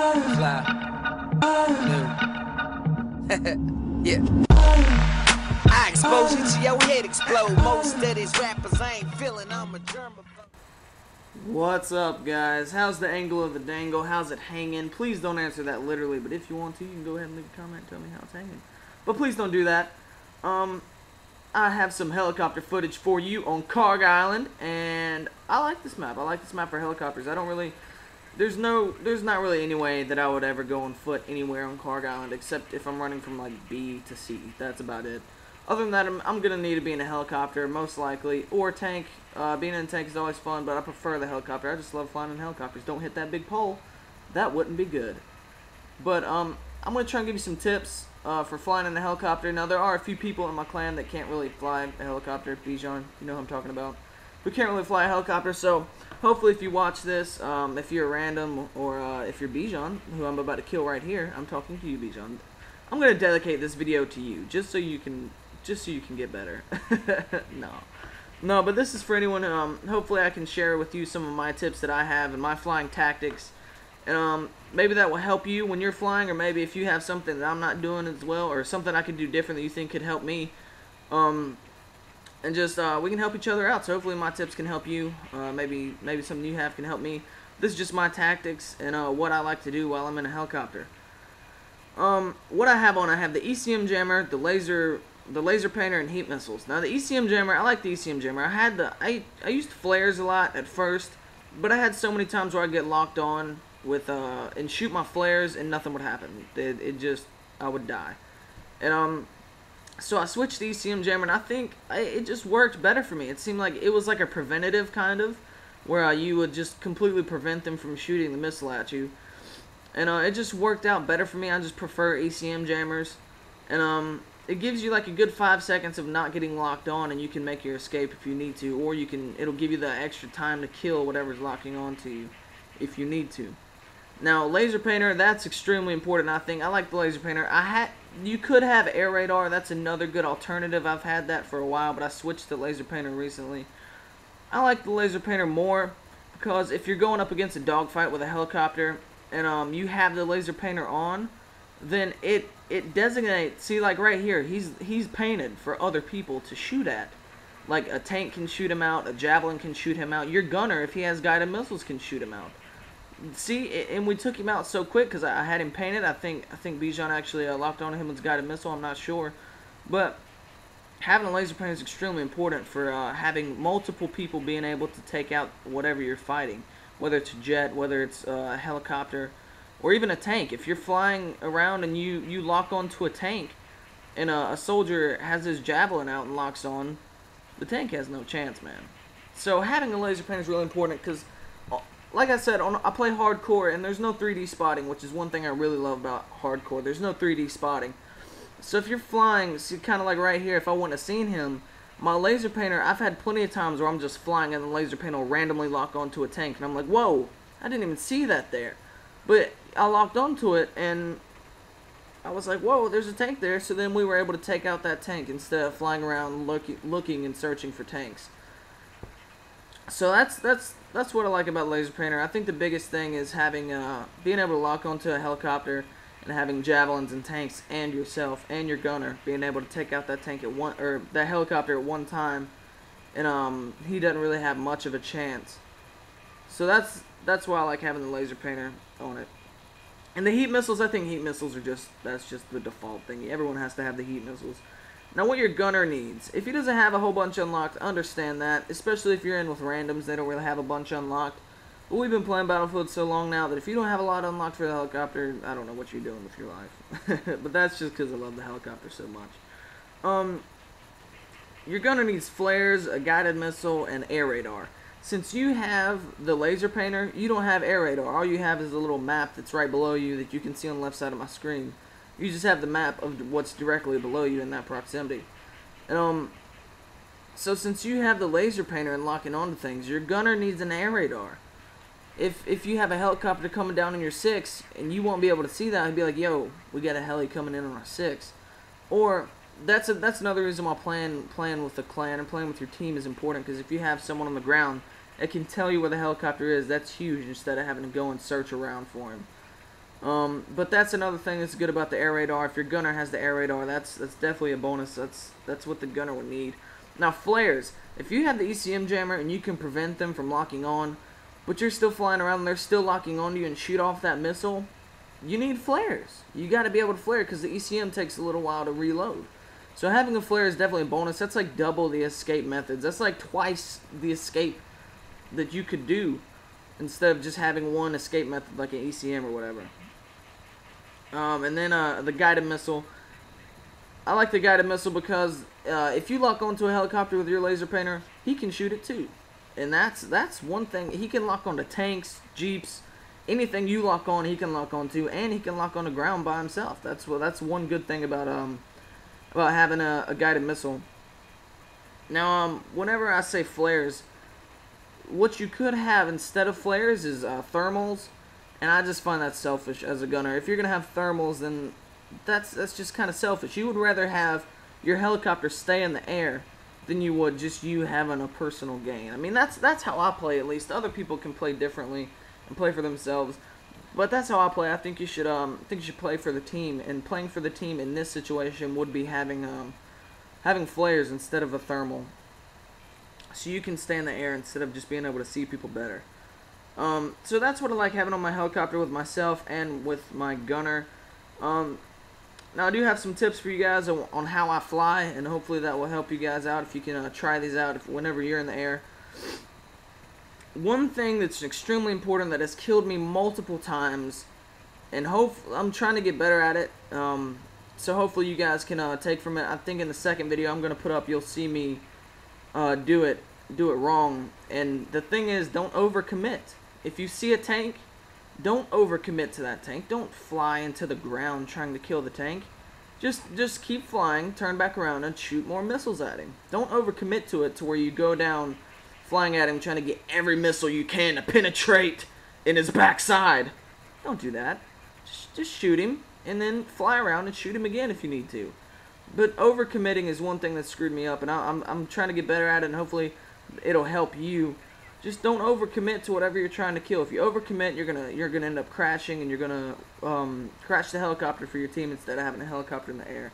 Fly. New. Yeah. I expose you to your head explode. Most of these rappers ain't feeling I'm a germaphobe. What's up, guys? How's the angle of the dangle? How's it hanging? Please don't answer that literally, but if you want to, you can go ahead and leave a comment and tell me how it's hanging. But please don't do that. I have some helicopter footage for you on Kharg Island, and I like this map. I like this map for helicopters. I don't really... There's not really any way that I would ever go on foot anywhere on Kharg Island, except if I'm running from, like, B to C. That's about it. Other than that, I'm going to need to be in a helicopter, most likely, or a tank. Being in a tank is always fun, but I prefer the helicopter. I just love flying in helicopters. Don't hit that big pole. That wouldn't be good. But, I'm going to try and give you some tips for flying in a helicopter. Now, there are a few people in my clan that can't really fly a helicopter. Bijan, you know who I'm talking about. Who can't really fly a helicopter, so hopefully if you watch this, if you're random, or if you're Bijan, who I'm about to kill right here, I'm talking to you, Bijan. I'm going to dedicate this video to you, just so you can get better. No, but this is for anyone. Hopefully I can share with you some of my tips that I have and my flying tactics, and maybe that will help you when you're flying, or maybe if you have something that I'm not doing as well, or something I could do different that you think could help me, and just we can help each other out. So hopefully my tips can help you. Maybe something you have can help me. This is just my tactics and what I like to do while I'm in a helicopter. What I have on, I have the ECM jammer, the laser painter, and heat missiles. Now the ECM jammer, I like the ECM jammer. I used flares a lot at first, but I had so many times where I get locked on with and shoot my flares and nothing would happen. I would die. And so I switched to ECM jammer, and I think it just worked better for me. It seemed like it was like a preventative kind of, where you would just completely prevent them from shooting the missile at you. And it just worked out better for me. I just prefer ECM jammers. And it gives you like a good 5 seconds of not getting locked on, and you can make your escape if you need to, or it'll give you the extra time to kill whatever's locking on to you if you need to. Now laser painter, that's extremely important. I think I like the laser painter. You could have air radar. That's another good alternative. I've had that for a while, but I switched to laser painter recently. I like the laser painter more because if you're going up against a dogfight with a helicopter and you have the laser painter on, then it designates. See, like right here, he's painted for other people to shoot at. Like a tank can shoot him out, a javelin can shoot him out. Your gunner, if he has guided missiles, can shoot him out. See, and we took him out so quick because I had him painted. I think Bijan actually locked on him with his guided missile. I'm not sure, but having a laser painter is extremely important for having multiple people being able to take out whatever you're fighting, whether it's a jet, whether it's a helicopter, or even a tank. If you're flying around and you lock onto a tank, and a soldier has his javelin out and locks on, the tank has no chance, man. So having a laser painter is really important because, like I said, I play hardcore, and there's no 3D spotting, which is one thing I really love about hardcore. There's no 3D spotting. So if you're flying, see, kind of like right here, if I wouldn't have seen him, my laser painter, I've had plenty of times where I'm just flying and the laser painter will randomly lock onto a tank, and I'm like, whoa, I didn't even see that there. But I locked onto it, and I was like, whoa, there's a tank there. So then we were able to take out that tank instead of flying around looking and searching for tanks. So that's what I like about laser painter. I think the biggest thing is having being able to lock onto a helicopter and having javelins and tanks, and yourself and your gunner being able to take out that tank or that helicopter at one time, and he doesn't really have much of a chance. So that's why I like having the laser painter on it. And the heat missiles, I think heat missiles are that's just the default thing. Everyone has to have the heat missiles. Now what your gunner needs, if he doesn't have a whole bunch unlocked, understand that, especially if you're in with randoms, they don't really have a bunch unlocked. But we've been playing Battlefield so long now that if you don't have a lot unlocked for the helicopter, I don't know what you're doing with your life. But that's just because I love the helicopter so much. Your gunner needs flares, a guided missile, and air radar. Since you have the laser painter, you don't have air radar. All you have is a little map that's right below you that you can see on the left side of my screen. You just have the map of what's directly below you in that proximity. And so since you have the laser painter and locking onto things, your gunner needs an air radar. If you have a helicopter coming down on your 6 and you won't be able to see that, I'd be like, yo, we got a heli coming in on our 6. Or that's another reason why playing with the clan and playing with your team is important, because if you have someone on the ground that can tell you where the helicopter is, that's huge, instead of having to go and search around for him. But that's another thing that's good about the air radar. If your gunner has the air radar, that's definitely a bonus. That's what the gunner would need. Now flares. If you have the ECM jammer and you can prevent them from locking on, but you're still flying around and they're still locking onto you and shoot off that missile, you need flares. You got to be able to flare because the ECM takes a little while to reload. So having a flare is definitely a bonus. That's like double the escape methods. That's like twice the escape that you could do instead of just having one escape method like an ECM or whatever. And then the guided missile. I like the guided missile because if you lock onto a helicopter with your laser painter, he can shoot it too. And that's one thing. He can lock onto tanks, jeeps, anything you lock on, he can lock onto, and he can lock on the ground by himself. That's one good thing about having a guided missile. Now, whenever I say flares, what you could have instead of flares is thermals, and I just find that selfish as a gunner. If you're gonna have thermals, then that's just kind of selfish. You would rather have your helicopter stay in the air than you would just you having a personal gain. I mean, that's how I play, at least. Other people can play differently and play for themselves, but that's how I play. I think you should play for the team, and playing for the team in this situation would be having flares instead of a thermal, so you can stay in the air instead of just being able to see people better. So that's what I like having on my helicopter with myself and with my gunner. Now I do have some tips for you guys on how I fly, and hopefully that will help you guys out if you can try these out whenever you're in the air. One thing that's extremely important that has killed me multiple times, and I'm trying to get better at it, so hopefully you guys can take from it. I think in the second video I'm going to put up, you'll see me do it wrong. And the thing is, don't overcommit. If you see a tank, don't overcommit to that tank. Don't fly into the ground trying to kill the tank. Just keep flying, turn back around, and shoot more missiles at him. Don't overcommit to it to where you go down flying at him trying to get every missile you can to penetrate in his backside. Don't do that. Just shoot him, and then fly around and shoot him again if you need to. But overcommitting is one thing that screwed me up, and I'm trying to get better at it, and hopefully it'll help you. Just don't overcommit to whatever you're trying to kill. If you overcommit, you're gonna end up crashing, and you're gonna crash the helicopter for your team instead of having a helicopter in the air.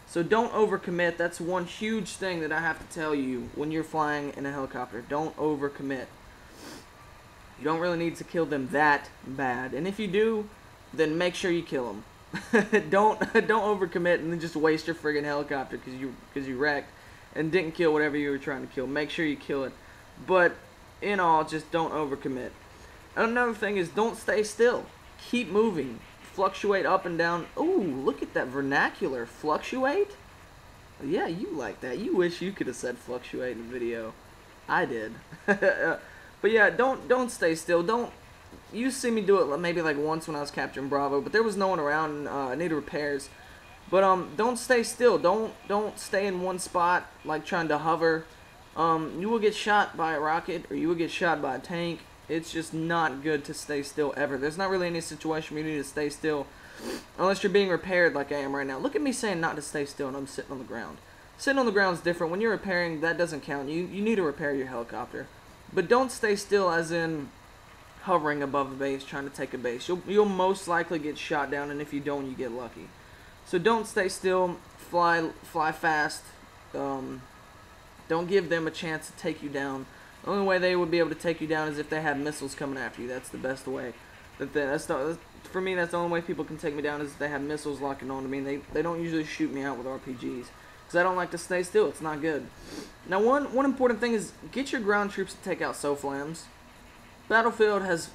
So don't overcommit. That's one huge thing that I have to tell you when you're flying in a helicopter. Don't overcommit. You don't really need to kill them that bad, and if you do, then make sure you kill them. don't overcommit and then just waste your friggin' helicopter because you wrecked and didn't kill whatever you were trying to kill. Make sure you kill it, but in all, just don't overcommit. Another thing is, don't stay still. Keep moving. Fluctuate up and down. Ooh, look at that vernacular. Fluctuate? Yeah, you like that. You wish you could have said fluctuate in the video. I did. But yeah, don't stay still. Don't. You see me do it maybe like once when I was capturing Bravo, but there was no one around and I needed repairs. But don't stay still. Don't stay in one spot like trying to hover. You will get shot by a rocket, or you will get shot by a tank. It's just not good to stay still ever. There's not really any situation where you need to stay still unless you're being repaired like I am right now. Look at me saying not to stay still, and I'm sitting on the ground. Sitting on the ground is different. When you're repairing, that doesn't count. You need to repair your helicopter. But don't stay still as in hovering above the base, trying to take a base. You'll most likely get shot down, and if you don't, you get lucky. So don't stay still. Fly fast. Don't give them a chance to take you down. The only way they would be able to take you down is if they have missiles coming after you. That's the best way. For me, that's the only way people can take me down is if they have missiles locking on to me. They don't usually shoot me out with RPGs because I don't like to stay still. It's not good. Now, one important thing is get your ground troops to take out SOFLAMs. Battlefield has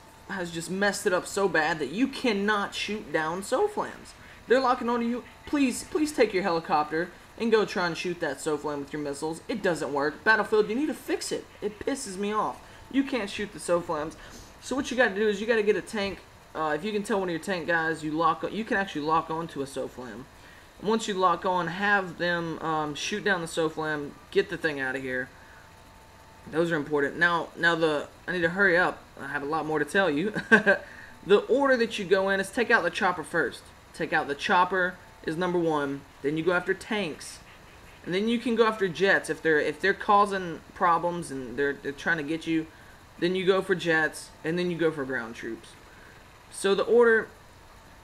just messed it up so bad that you cannot shoot down SOFLAMs. They're locking onto you. Please take your helicopter and go try and shoot that SOFLAM with your missiles. It doesn't work. Battlefield, you need to fix it. It pisses me off. You can't shoot the SOFLAMs. So what you got to do is you got to get a tank. If you can tell one of your tank guys, you can actually lock onto a SOFLAM. Once you lock on, have them shoot down the SOFLAM, get the thing out of here. Those are important. Now I need to hurry up. I have a lot more to tell you. The order that you go in is take out the chopper first. Take out the chopper is number one. Then you go after tanks, and then you can go after jets if they're causing problems and they're trying to get you. Then you go for jets, and then you go for ground troops. So the order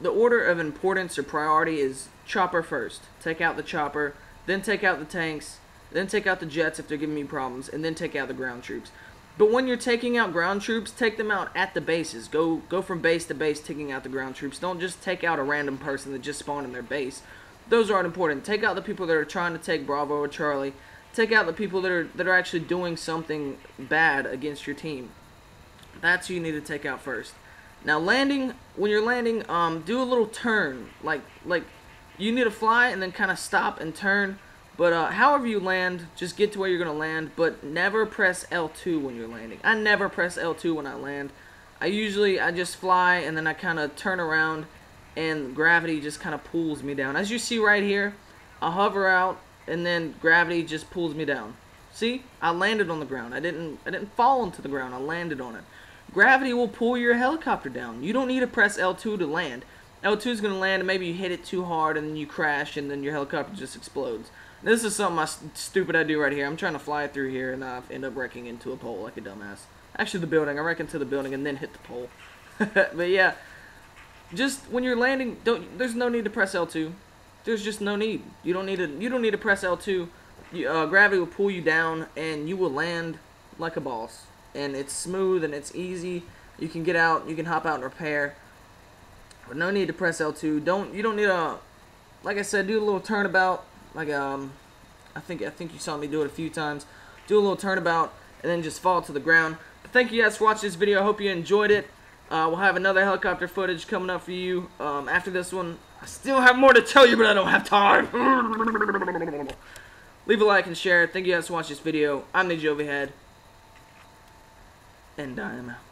the order of importance or priority is chopper first. Take out the chopper, then take out the tanks, then take out the jets if they're giving me problems, and then take out the ground troops. But when you're taking out ground troops, take them out at the bases. Go from base to base taking out the ground troops. Don't just take out a random person that just spawned in their base. Those aren't important. Take out the people that are trying to take Bravo or Charlie. Take out the people that are actually doing something bad against your team. That's who you need to take out first. Now landing, when you're landing, do a little turn. Like you need to fly and then kind of stop and turn. But however you land, just get to where you're going to land, but never press L2 when you're landing. I never press L2 when I land. I just fly and then I kind of turn around and gravity just kind of pulls me down. As you see right here, I hover out and then gravity just pulls me down. See? I landed on the ground. I didn't fall into the ground. I landed on it. Gravity will pull your helicopter down. You don't need to press L2 to land. L2 is going to land and maybe you hit it too hard and then you crash and then your helicopter just explodes. This is something stupid I do right here. I'm trying to fly through here and I end up wrecking into a pole like a dumbass. Actually the building. I wreck into the building and then hit the pole. But yeah, just when you're landing, there's no need to press L2. There's just no need. You don't need to press L2. Gravity will pull you down and you will land like a boss. And it's smooth and it's easy. You can get out, you can hop out and repair. But no need to press L2. You don't need a, like I said, do a little turnabout. Like I think you saw me do it a few times. Do a little turnabout and then just fall to the ground. But thank you guys for watching this video. I hope you enjoyed it. We'll have another helicopter footage coming up for you after this one. I still have more to tell you, but I don't have time. Leave a like and share. Thank you guys for watching this video. I'm the Jovihead, and I am out.